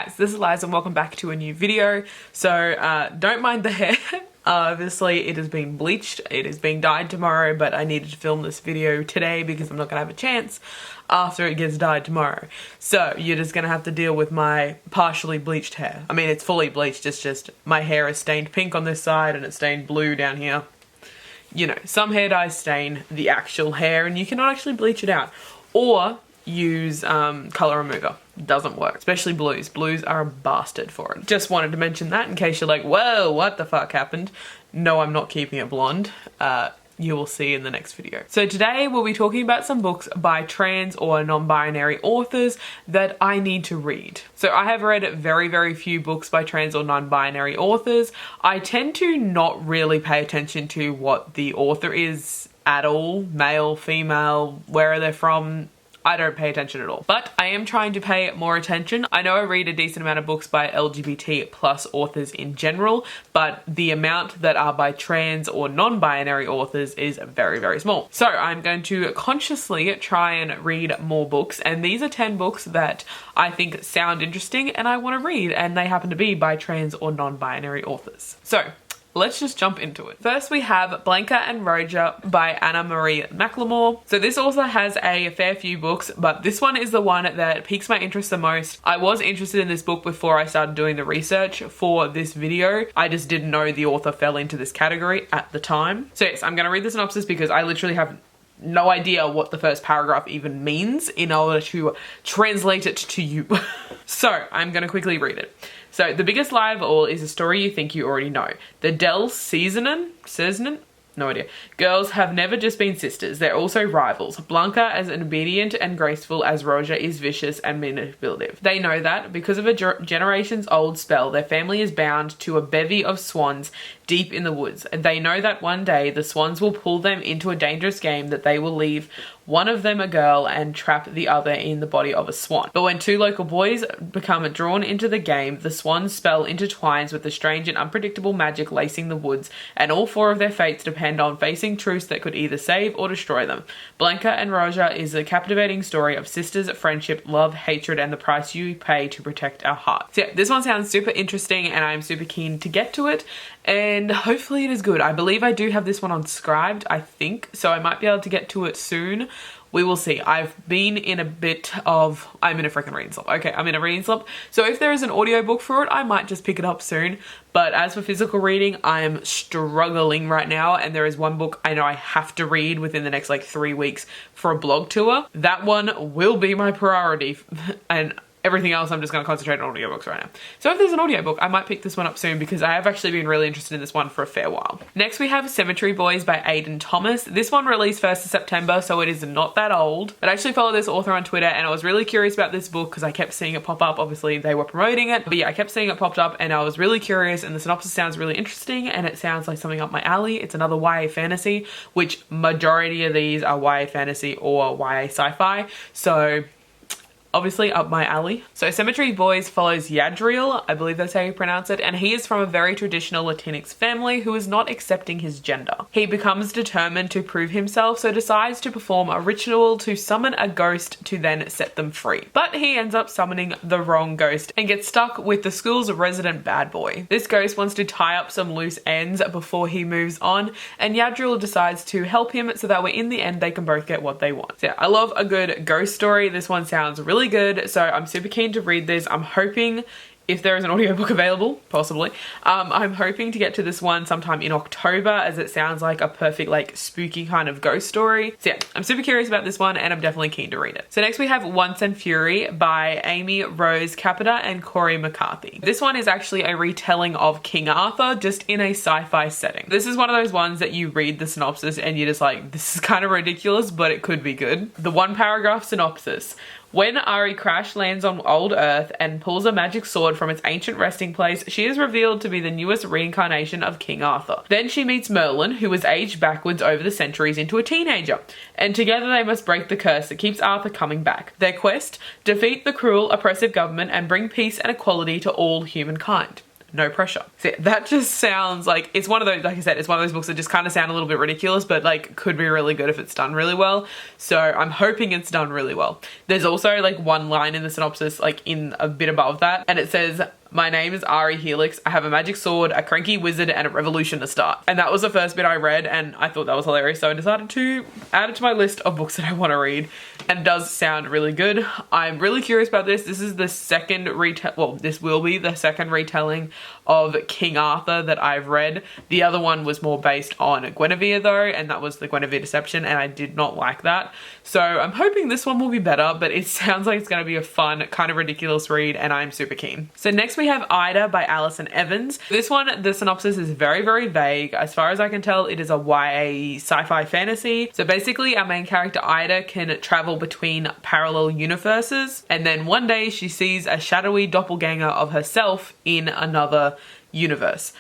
guys, this is Liza and welcome back to a new video. So don't mind the hair. Obviously it has been bleached, it is being dyed tomorrow, but I needed to film this video today because I'm not gonna have a chance after it gets dyed tomorrow. So you're just gonna have to deal with my partially bleached hair. I mean, it's fully bleached, it's just my hair is stained pink on this side and it's stained blue down here. You know, some hair dyes stain the actual hair and you cannot actually bleach it out. Or use color remover. Doesn't work, especially blues. Blues are a bastard for it. Just wanted to mention that in case you're like, whoa, what the fuck happened? No, I'm not keeping it blonde. You will see in the next video. So today we'll be talking about some books by trans or non-binary authors that I need to read. So I have read very, very few books by trans or non-binary authors. I tend to not really pay attention to what the author is at all, male, female, where they're from. I don't pay attention at all, but I am trying to pay more attention. I know I read a decent amount of books by LGBT plus authors in general, but the amount that are by trans or non-binary authors is very, very small. So I'm going to consciously try and read more books, and these are 10 books that I think sound interesting and I want to read, and they happen to be by trans or non-binary authors. So let's just jump into it. First we have Blanca and Roger by Anna Marie McLemore. So this author has a fair few books, but this one is the one that piques my interest the most. I was interested in this book before I started doing the research for this video. I just didn't know the author fell into this category at the time. So yes, I'm gonna read the synopsis because I literally have no idea what the first paragraph even means in order to translate it to you. So I'm gonna quickly read it. So the biggest lie of all is a story you think you already know. The Del Seasonin? No idea. Girls have never just been sisters, they're also rivals. Blanca as obedient and graceful as Roger is vicious and manipulative. They know that because of a generations old spell, their family is bound to a bevy of swans deep in the woods. And they know that one day the swans will pull them into a dangerous game that they will leave one of them a girl and trap the other in the body of a swan. But when two local boys become drawn into the game, the swan's spell intertwines with the strange and unpredictable magic lacing the woods, and all four of their fates depend on facing truths that could either save or destroy them. Blanca and Roger is a captivating story of sisters, friendship, love, hatred, and the price you pay to protect our hearts. So yeah, this one sounds super interesting and I'm super keen to get to it, and hopefully it is good. I believe I do have this one on Scribed, I think, so I might be able to get to it soon. We will see. I've been in a bit of, I'm in a freaking reading slump. Okay, I'm in a reading slump. So if there is an audiobook for it, I might just pick it up soon. But as for physical reading, I'm struggling right now. And there is one book I know I have to read within the next like 3 weeks for a blog tour. That one will be my priority. And everything else I'm just going to concentrate on audiobooks right now. So if there's an audiobook, I might pick this one up soon because I have actually been really interested in this one for a fair while. Next we have Cemetery Boys by Aidan Thomas. This one released 1st of September, so it is not that old. But I actually follow this author on Twitter and I was really curious about this book because I kept seeing it pop up. Obviously they were promoting it, but yeah, I kept seeing it popped up and I was really curious, and the synopsis sounds really interesting and it sounds like something up my alley. It's another YA fantasy, which majority of these are YA fantasy or YA sci-fi. So obviously up my alley. So Cemetery Boys follows Yadriel, I believe that's how you pronounce it, and he is from a very traditional Latinx family who is not accepting his gender. He becomes determined to prove himself, so decides to perform a ritual to summon a ghost to then set them free. But he ends up summoning the wrong ghost and gets stuck with the school's resident bad boy. This ghost wants to tie up some loose ends before he moves on, and Yadriel decides to help him so that way in the end they can both get what they want. So yeah, I love a good ghost story. This one sounds really good, so I'm super keen to read this. I'm hoping, if there is an audiobook available, possibly, I'm hoping to get to this one sometime in October, as it sounds like a perfect like spooky kind of ghost story. So yeah, I'm super curious about this one and I'm definitely keen to read it. So next we have Once and Fury by Amy Rose Capita and Corey McCarthy. This one is actually a retelling of King Arthur, just in a sci-fi setting. This is one of those ones that you read the synopsis and you're just like, this is kind of ridiculous, but it could be good. The one paragraph synopsis. When Ari crash lands on old Earth and pulls a magic sword from its ancient resting place, she is revealed to be the newest reincarnation of King Arthur. Then she meets Merlin, who has aged backwards over the centuries into a teenager, and together they must break the curse that keeps Arthur coming back. Their quest? Defeat the cruel, oppressive government and bring peace and equality to all humankind. no pressure. So yeah, that just sounds like, it's one of those, like I said, it's one of those books that just kind of sound a little bit ridiculous, but like could be really good if it's done really well. So I'm hoping it's done really well. There's also like one line in the synopsis, like in a bit above that, and it says, "My name is Ari Helix. I have a magic sword, a cranky wizard, and a revolution to start." And that was the first bit I read, and I thought that was hilarious. So I decided to add it to my list of books that I want to read. And it does sound really good. I'm really curious about this. This is the second this will be the second retelling of King Arthur that I've read. The other one was more based on Guinevere though, and that was the Guinevere Deception, and I did not like that. So I'm hoping this one will be better, but it sounds like it's going to be a fun, kind of ridiculous read, and I'm super keen. So next we have Ida by Alison Evans. This one, the synopsis is very, very vague. As far as I can tell, it is a YA sci-fi fantasy. So basically our main character Ida can travel between parallel universes, and then one day she sees a shadowy doppelganger of herself in another universe.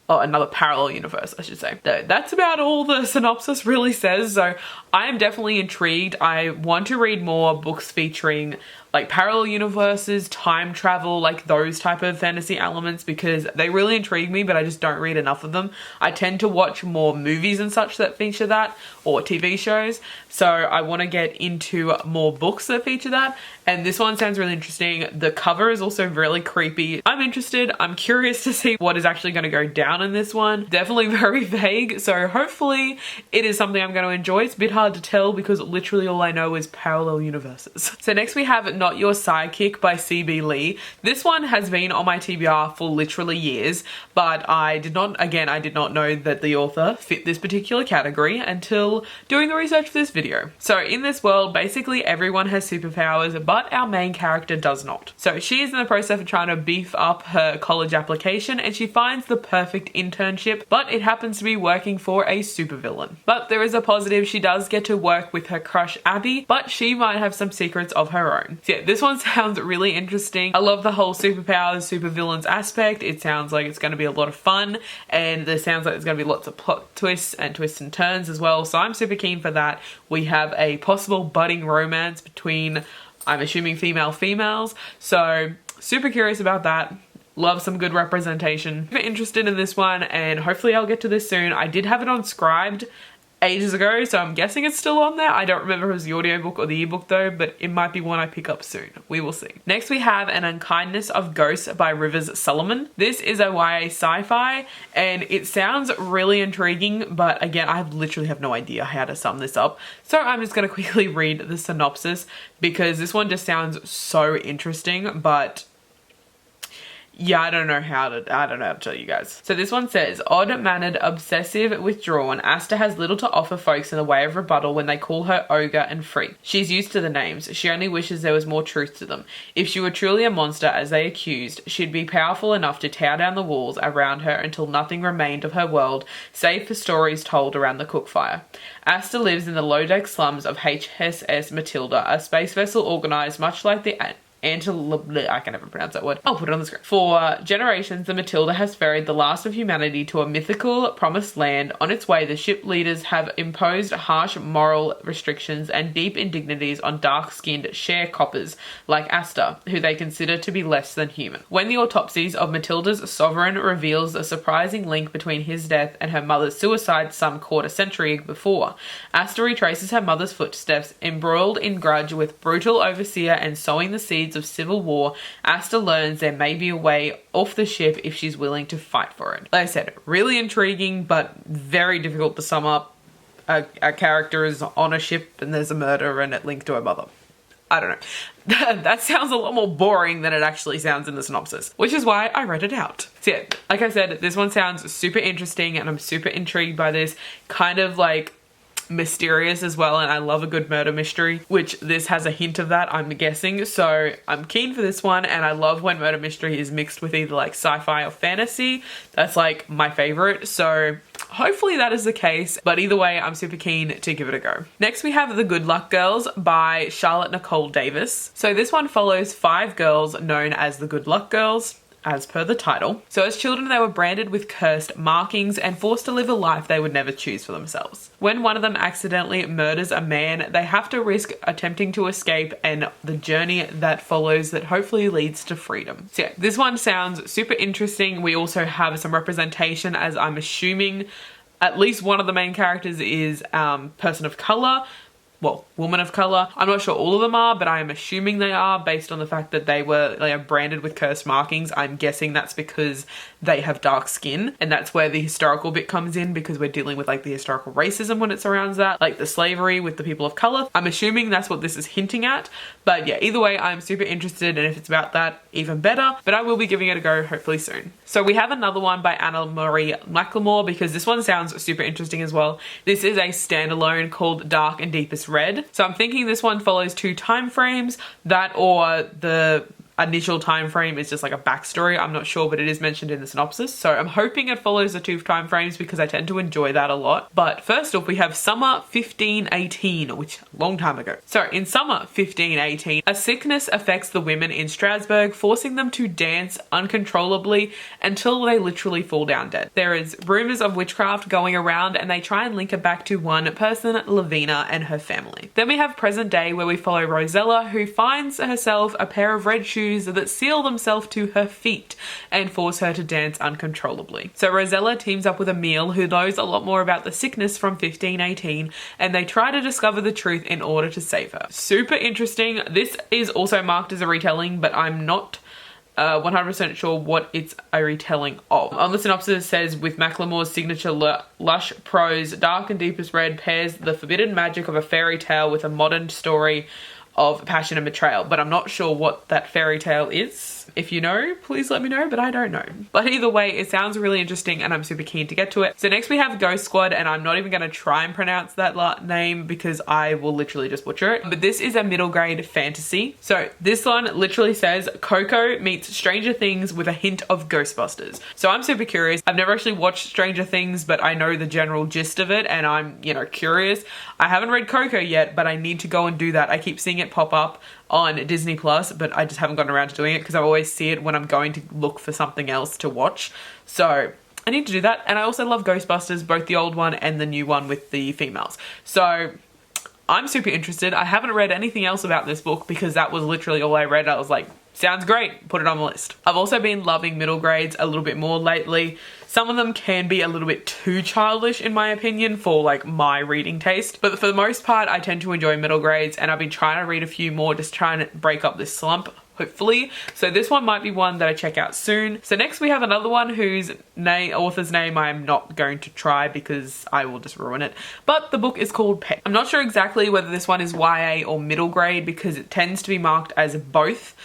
Oh, another parallel universe, I should say. That's about all the synopsis really says. So I am definitely intrigued. I want to read more books featuring like parallel universes, time travel, like those type of fantasy elements, because they really intrigue me, but I just don't read enough of them. I tend to watch more movies and such that feature that, or TV shows. So I want to get into more books that feature that. And this one sounds really interesting. The cover is also really creepy. I'm interested. I'm curious to see what is actually going to go down in this one. Definitely very vague. So hopefully it is something I'm going to enjoy. It's a bit hard to tell because literally all I know is parallel universes. So next we have Not Your Sidekick by C.B. Lee. This one has been on my TBR for literally years, but I did not know that the author fit this particular category until doing the research for this video. So in this world, basically everyone has superpowers, but our main character does not. So she is in the process of trying to beef up her college application, and she finds the perfect internship, but it happens to be working for a supervillain. But there is a positive. She does get to work with her crush Abby, but she might have some secrets of her own. So yeah, this one sounds really interesting. I love the whole superpowers, supervillains aspect. It sounds like it's going to be a lot of fun, and there sounds like there's going to be lots of plot twists and turns as well. So I'm super keen for that. We have a possible budding romance between, I'm assuming, females. So super curious about that. Love some good representation. I'm interested in this one, and hopefully I'll get to this soon. I did have it on Scribd ages ago, so I'm guessing it's still on there. I don't remember if it was the audiobook or the ebook though, but it might be one I pick up soon. We will see. Next we have An Unkindness of Ghosts by Rivers Solomon. This is a YA sci-fi, and it sounds really intriguing, but again, I literally have no idea how to sum this up. So I'm just going to quickly read the synopsis because this one just sounds so interesting, but yeah, I don't know how to tell you guys. So this one says, odd-mannered, obsessive, withdrawn, Asta has little to offer folks in the way of rebuttal when they call her ogre and freak. She's used to the names. She only wishes there was more truth to them. If she were truly a monster, as they accused, she'd be powerful enough to tear down the walls around her until nothing remained of her world, save for stories told around the cookfire. Asta lives in the low-deck slums of HSS Matilda, a space vessel organized much like the I can never pronounce that word. I'll put it on the screen. For generations, the Matilda has ferried the last of humanity to a mythical promised land. On its way, the ship leaders have imposed harsh moral restrictions and deep indignities on dark-skinned sharecroppers like Asta, who they consider to be less than human. When the autopsies of Matilda's sovereign reveals a surprising link between his death and her mother's suicide some quarter century before, Asta retraces her mother's footsteps, embroiled in grudge with brutal overseer and sowing the seeds of civil war. Asta learns there may be a way off the ship if she's willing to fight for it. Like I said, really intriguing, but very difficult to sum up. A character is on a ship and there's a murder and it linked to her mother. I don't know. That sounds a lot more boring than it actually sounds in the synopsis, which is why I read it out. So yeah, like I said, this one sounds super interesting and I'm super intrigued by this. Kind of like mysterious as well, and I love a good murder mystery, which this has a hint of that, I'm guessing. So I'm keen for this one, and I love when murder mystery is mixed with either like sci-fi or fantasy. That's like my favorite, so hopefully that is the case, but either way, I'm super keen to give it a go. Next we have The Good Luck Girls by Charlotte Nicole Davis. So this one follows 5 girls known as the Good Luck Girls. as per the title. So as children, they were branded with cursed markings and forced to live a life they would never choose for themselves. When one of them accidentally murders a man, they have to risk attempting to escape and the journey that follows that hopefully leads to freedom. So yeah, this one sounds super interesting. We also have some representation, as I'm assuming at least one of the main characters is person of color. Well, woman of color. I'm not sure all of them are, but I am assuming they are based on the fact that they are branded with cursed markings. I'm guessing that's because they have dark skin, and that's where the historical bit comes in, because we're dealing with like the historical racism when it surrounds that, like the slavery with the people of color. I'm assuming that's what this is hinting at, but yeah, either way, I'm super interested, and if it's about that, even better, but I will be giving it a go hopefully soon. So we have another one by Anna Marie McLemore, because this one sounds super interesting as well. This is a standalone called Dark and Deepest Red. So I'm thinking this one follows 2 time frames, that or the initial time frame is just like a backstory. I'm not sure, but it is mentioned in the synopsis. So I'm hoping it follows the 2 time frames because I tend to enjoy that a lot. But first off, we have summer 1518, which long time ago. So in summer 1518, a sickness affects the women in Strasbourg, forcing them to dance uncontrollably until they literally fall down dead. There is rumors of witchcraft going around, and they try and link it back to one person, Lavina, and her family. Then we have present day, where we follow Rosella, who finds herself a pair of red shoes that seal themselves to her feet and force her to dance uncontrollably. So Rosella teams up with Emile, who knows a lot more about the sickness from 1518, and they try to discover the truth in order to save her. Super interesting. This is also marked as a retelling, but I'm not 100% sure what it's a retelling of. On the synopsis, it says, with McLemore's signature lush prose, Dark and Deepest Red pairs the forbidden magic of a fairy tale with a modern story of passion and betrayal, but I'm not sure what that fairy tale is. If you know, please let me know, but I don't know. But either way, it sounds really interesting and I'm super keen to get to it. So next we have Ghost Squad, and I'm not even going to try and pronounce that name because I will literally just butcher it. But this is a middle grade fantasy. So this one literally says Coco meets Stranger Things with a hint of Ghostbusters. So I'm super curious. I've never actually watched Stranger Things, but I know the general gist of it and I'm, curious. I haven't read Coco yet, but I need to go and do that. I keep seeing it pop up on Disney Plus, but I just haven't gotten around to doing it because I always see it when I'm going to look for something else to watch. So I need to do that. And I also love Ghostbusters, both the old one and the new one with the females. So I'm super interested. I haven't read anything else about this book because that was literally all I read. I was like, sounds great, put it on the list. I've also been loving middle grades a little bit more lately. Some of them can be a little bit too childish in my opinion for like my reading taste, but for the most part I tend to enjoy middle grades, and I've been trying to read a few more, just trying to break up this slump, hopefully. So this one might be one that I check out soon. So next we have another one whose author's name I'm not going to try because I will just ruin it. But the book is called Pet. I'm not sure exactly whether this one is YA or middle grade because it tends to be marked as both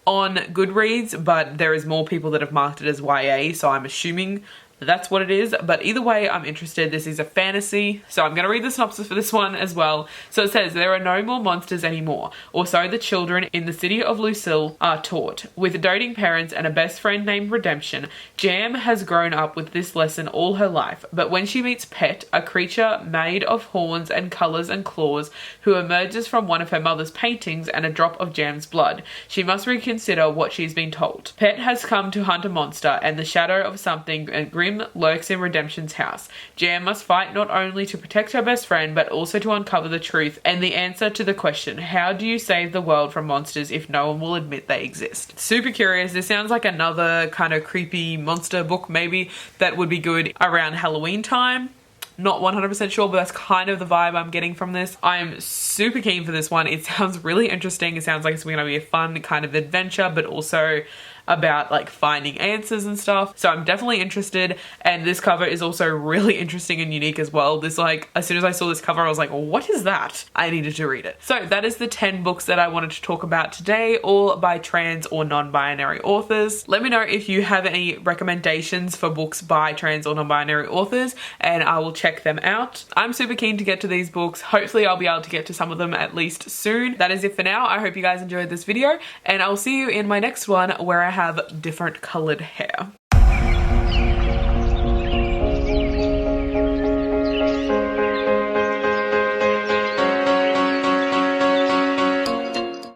on Goodreads, but there is more people that have marked it as YA, so I'm assuming that's what it is. But either way, I'm interested. This is a fantasy, so I'm going to read the synopsis for this one as well. So it says, there are no more monsters anymore, or so the children in the city of Lucille are taught. With doting parents and a best friend named Redemption, Jam has grown up with this lesson all her life. But when she meets Pet, a creature made of horns and colors and claws, who emerges from one of her mother's paintings and a drop of Jam's blood, she must reconsider what she's been told. Pet has come to hunt a monster, and the shadow of something grim lurks in Redemption's house. Jam must fight not only to protect her best friend, but also to uncover the truth and the answer to the question, how do you save the world from monsters if no one will admit they exist? Super curious. This sounds like another kind of creepy monster book maybe that would be good around Halloween time. Not 100% sure, but that's kind of the vibe I'm getting from this. I'm super keen for this one. It sounds really interesting. It sounds like it's going to be a fun kind of adventure, but also about like finding answers and stuff. So I'm definitely interested, and this cover is also really interesting and unique as well. This, like, as soon as I saw this cover I was like, what is that? I needed to read it. So that is the 10 books that I wanted to talk about today, all by trans or non-binary authors. Let me know if you have any recommendations for books by trans or non-binary authors and I will check them out. I'm super keen to get to these books. Hopefully I'll be able to get to some of them at least soon. That is it for now. I hope you guys enjoyed this video, and I'll see you in my next one where I have different colored hair.